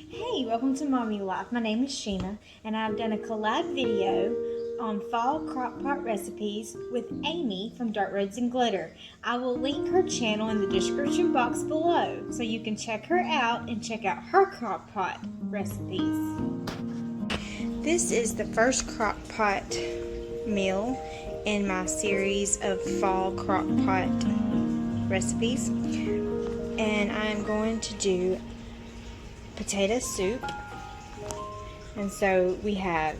Hey, welcome to Mommy Life. My name is Sheena, and I've done a collab video on fall crock pot recipes with Amy from Dirt Roads and Glitter. I will link her channel in the description box below so you can check her out and check out her crock pot recipes. This is the first crock pot meal in my series of fall crock pot recipes, and I'm going to do potato soup. And so we have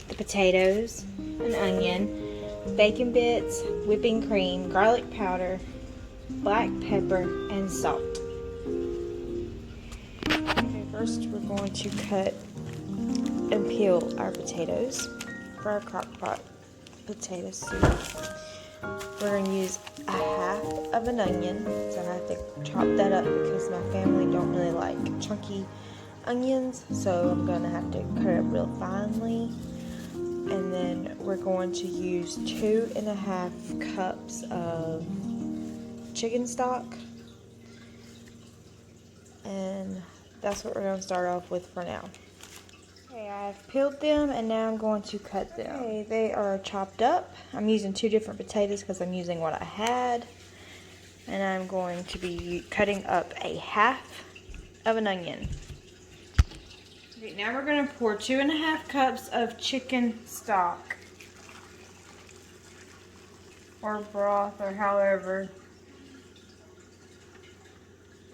the potatoes, an onion, bacon bits, whipping cream, garlic powder, black pepper, and salt. Okay, first we're going to cut and peel our potatoes for our crock pot potato soup. We're going to use a half of an onion, so I have to chop that up because my family don't really like chunky onions, so I'm going to have to cut it up real finely. And then we're going to use 2.5 cups of chicken stock, and that's what we're going to start off with for now. Okay, I've peeled them and now I'm going to cut them. Okay, they are chopped up. I'm using 2 different potatoes because I'm using what I had. And I'm going to be cutting up a half of an onion. Okay, now we're going to pour 2.5 cups of chicken stock. Or broth, or however.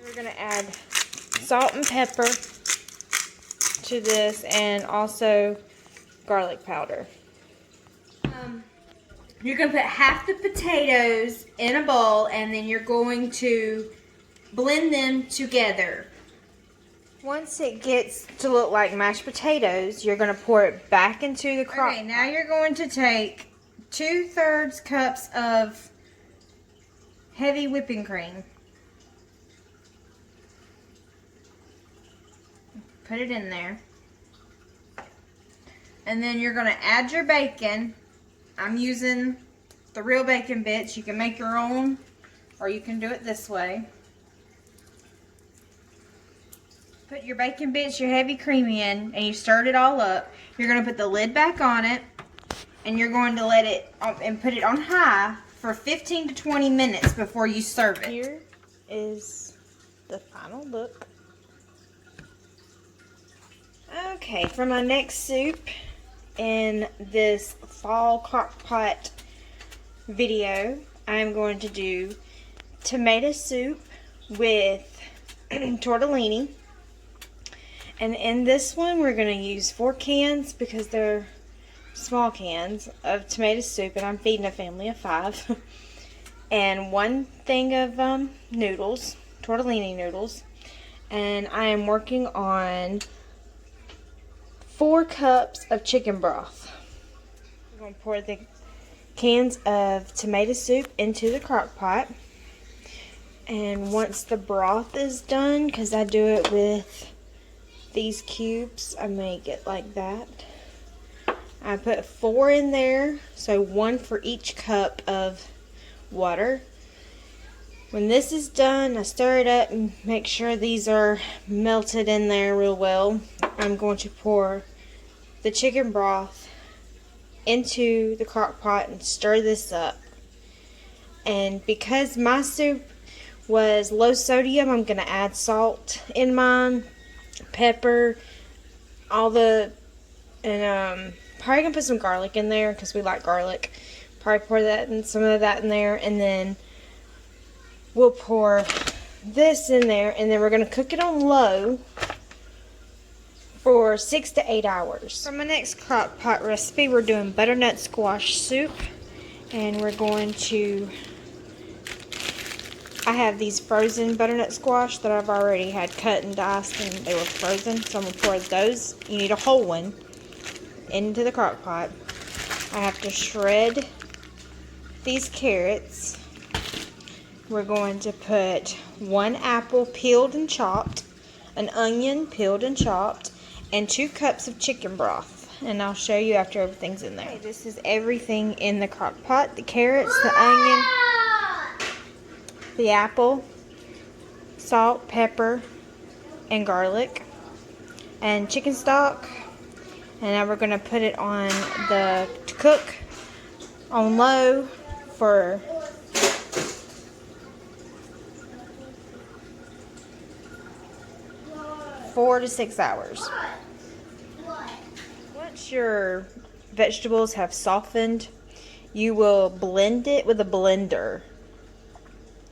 We're going to add salt and pepper to this, and also garlic powder. You're going to put half the potatoes in a bowl, and then you're going to blend them together. Once it gets to look like mashed potatoes, you're going to pour it back into the crock pot. Okay, now you're going to take 2/3 cups of heavy whipping cream. Put it in there. And then you're going to add your bacon. I'm using the real bacon bits. You can make your own, or you can do it this way. Put your bacon bits, your heavy cream in, and you stirred it all up. You're going to put the lid back on it, and you're going to let it, and put it on high for 15 to 20 minutes before you serve it. Here is the final look. Okay, for my next soup in this fall crock pot video, I'm going to do tomato soup with tortellini. And in this one, we're going to use 4 cans because they're small cans of tomato soup, and I'm feeding a family of 5. And 1 thing of noodles, tortellini noodles. And I am working on 4 cups of chicken broth. We're going to pour the cans of tomato soup into the crock pot. And once the broth is done, because I do it with these cubes, I make it like that. I put 4 in there, so 1 for each cup of water. When this is done, I stir it up and make sure these are melted in there real well. I'm going to pour the chicken broth into the crock pot and stir this up. And because my soup was low sodium, I'm going to add salt in mine, pepper, and probably going to put some garlic in there because we like garlic. Probably pour that and some of that in there, and then we'll pour this in there, and then we're going to cook it on low for 6 to 8 hours. For my next crock pot recipe, we're doing butternut squash soup, and we're going to, I have these frozen butternut squash that I've already had cut and diced, and they were frozen, so I'm going to pour those, you need a whole one, into the crock pot. I have to shred these carrots. We're going to put 1 apple peeled and chopped, an onion peeled and chopped, and 2 cups of chicken broth. And I'll show you after everything's in there. Okay, this is everything in the crock pot: the carrots, the onion, the apple, salt, pepper, and garlic. and chicken stock. And now we're going to put it on to cook on low for 4 to 6 hours. Once your vegetables have softened, you will blend it with a blender.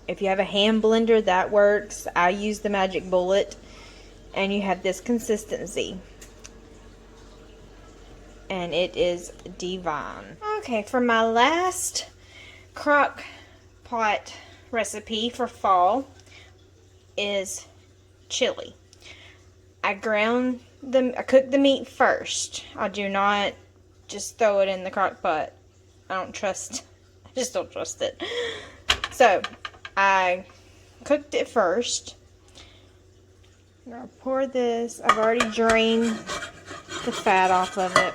If you have a hand blender, that works. I use the Magic Bullet, and you have this consistency. And it is divine. Okay, for my last crock pot recipe for fall is chili. I cook the meat first. I do not just throw it in the crock pot. I just don't trust it. So, I cooked it first. I'm going to pour this. I've already drained the fat off of it.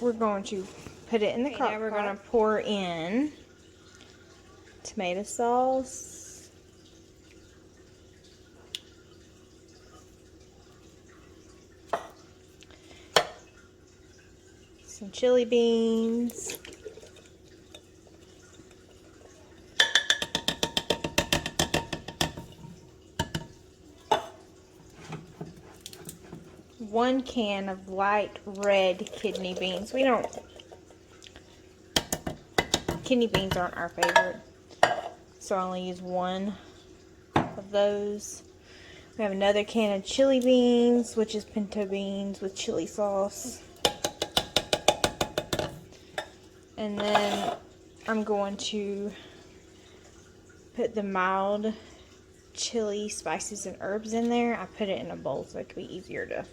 We're going to put it in the crock pot. Now we're going to pour in tomato sauce. Some chili beans. One can of light red kidney beans. Kidney beans aren't our favorite, so I only use one of those. We have another can of chili beans, which is pinto beans with chili sauce. And then I'm going to put the mild chili spices and herbs in there. I put it in a bowl so it could be easier to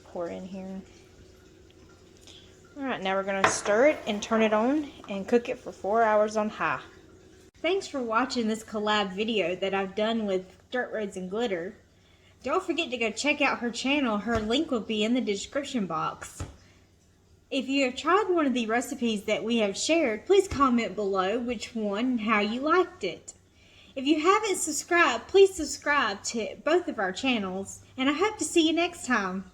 pour in here. Alright, now we're going to stir it and turn it on and cook it for 4 hours on high. Thanks for watching this collab video that I've done with Dirt Roads and Glitter. Don't forget to go check out her channel. Her link will be in the description box. If you have tried one of the recipes that we have shared, please comment below which one and how you liked it. If you haven't subscribed, please subscribe to both of our channels, and I hope to see you next time.